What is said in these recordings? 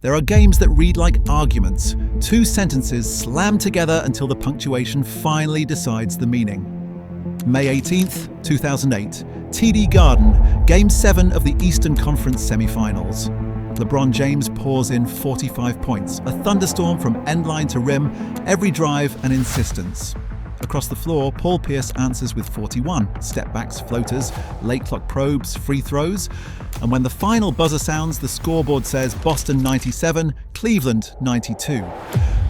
There are games that read like arguments, two sentences slammed together until the punctuation finally decides the meaning. May 18th, 2008, TD Garden, Game 7 of the Eastern Conference semi-finals. LeBron James pours in 45 points, a thunderstorm from end line to rim, every drive and insistence. Across the floor, Paul Pierce answers with 41, step-backs, floaters, late clock probes, free throws. And when the final buzzer sounds, the scoreboard says Boston 97, Cleveland 92.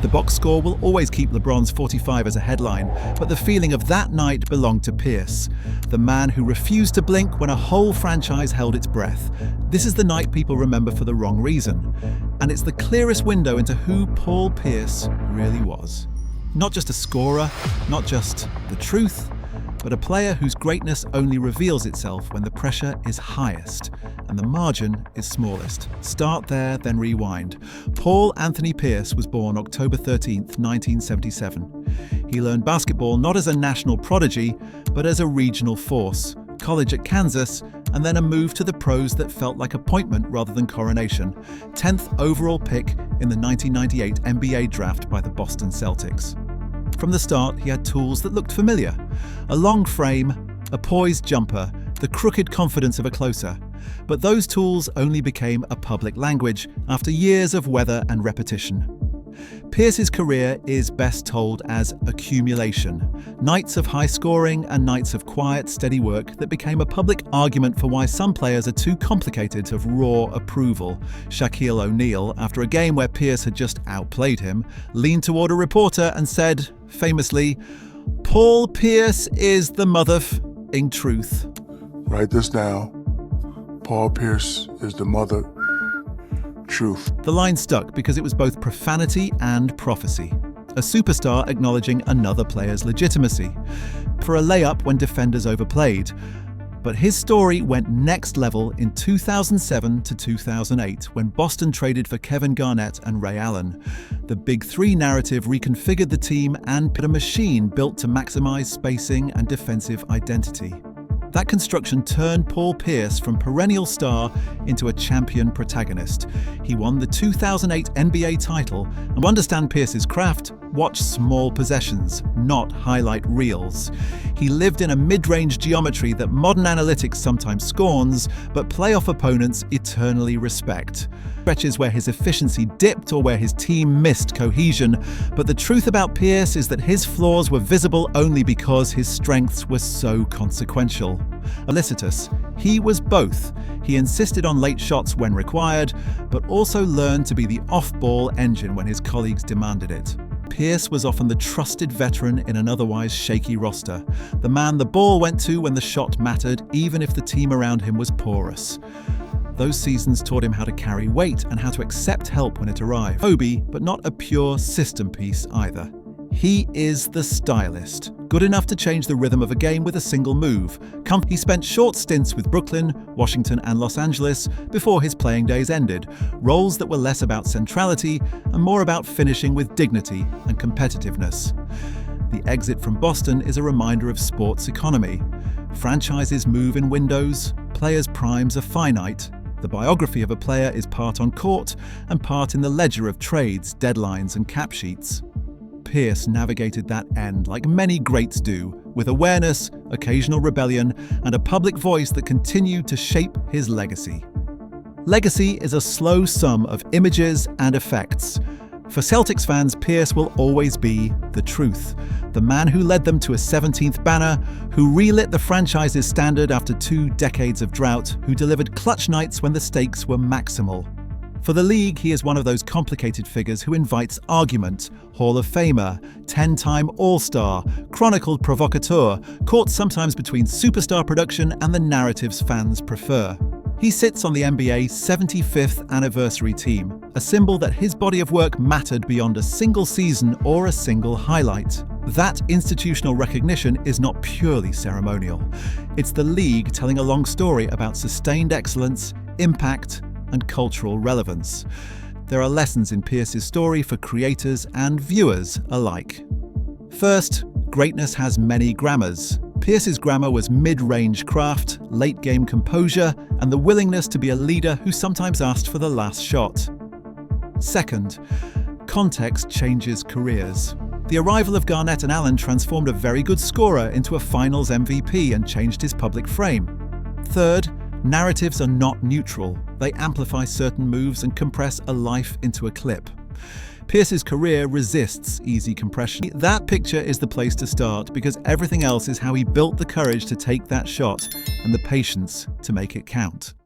The box score will always keep LeBron's 45 as a headline, but the feeling of that night belonged to Pierce, the man who refused to blink when a whole franchise held its breath. This is the night people remember for the wrong reason, and it's the clearest window into who Paul Pierce really was. Not just a scorer, not just the truth, but a player whose greatness only reveals itself when the pressure is highest and the margin is smallest. Start there, then rewind. Paul Anthony Pierce was born October 13th, 1977. He learned basketball not as a national prodigy, but as a regional force. College at Kansas, and then a move to the pros that felt like appointment rather than coronation. 10th overall pick in the 1998 NBA draft by the Boston Celtics. From the start, he had tools that looked familiar. A long frame, a poised jumper, the crooked confidence of a closer. But those tools only became a public language after years of weather and repetition. Pierce's career is best told as accumulation. Nights of high scoring and nights of quiet, steady work that became a public argument for why some players are too complicated to have raw approval. Shaquille O'Neal, after a game where Pierce had just outplayed him, leaned toward a reporter and said, famously, "Paul Pierce is the mother-f***ing truth." Write this down. Paul Pierce is the mother truth. The line stuck because it was both profanity and prophecy. A superstar acknowledging another player's legitimacy. For a layup when defenders overplayed. But his story went next level in 2007 to 2008 when Boston traded for Kevin Garnett and Ray Allen. The Big Three narrative reconfigured the team and put a machine built to maximize spacing and defensive identity. That construction turned Paul Pierce from perennial star into a champion protagonist. He won the 2008 NBA title, and to understand Pierce's craft, watch small possessions, not highlight reels. He lived in a mid-range geometry that modern analytics sometimes scorns, but playoff opponents eternally respect. Stretches where his efficiency dipped or where his team missed cohesion, but the truth about Pierce is that his flaws were visible only because his strengths were so consequential. Felicitous, he was both. He insisted on late shots when required, but also learned to be the off-ball engine when his colleagues demanded it. Pierce was often the trusted veteran in an otherwise shaky roster, the man the ball went to when the shot mattered, even if the team around him was porous. Those seasons taught him how to carry weight and how to accept help when it arrived. Kobe, but not a pure system piece either. He is the stylist, good enough to change the rhythm of a game with a single move. He spent short stints with Brooklyn, Washington and Los Angeles before his playing days ended, roles that were less about centrality and more about finishing with dignity and competitiveness. The exit from Boston is a reminder of sports economy. Franchises move in windows, players' primes are finite. The biography of a player is part on court and part in the ledger of trades, deadlines and cap sheets. Pierce navigated that end like many greats do, with awareness, occasional rebellion, and a public voice that continued to shape his legacy. Legacy is a slow sum of images and effects. For Celtics fans, Pierce will always be the truth. The man who led them to a 17th banner, who relit the franchise's standard after 2 decades of drought, who delivered clutch nights when the stakes were maximal. For the league, he is one of those complicated figures who invites argument. Hall of Famer, 10-time All-Star, chronicled provocateur, caught sometimes between superstar production and the narratives fans prefer. He sits on the NBA's 75th anniversary team, a symbol that his body of work mattered beyond a single season or a single highlight. That institutional recognition is not purely ceremonial. It's the league telling a long story about sustained excellence, impact, and cultural relevance. There are lessons in Pierce's story for creators and viewers alike. First, greatness has many grammars. Pierce's grammar was mid-range craft, late-game composure, and the willingness to be a leader who sometimes asked for the last shot. Second, context changes careers. The arrival of Garnett and Allen transformed a very good scorer into a finals MVP and changed his public frame. Third, narratives are not neutral. They amplify certain moves and compress a life into a clip. Pierce's career resists easy compression. That picture is the place to start because everything else is how he built the courage to take that shot and the patience to make it count.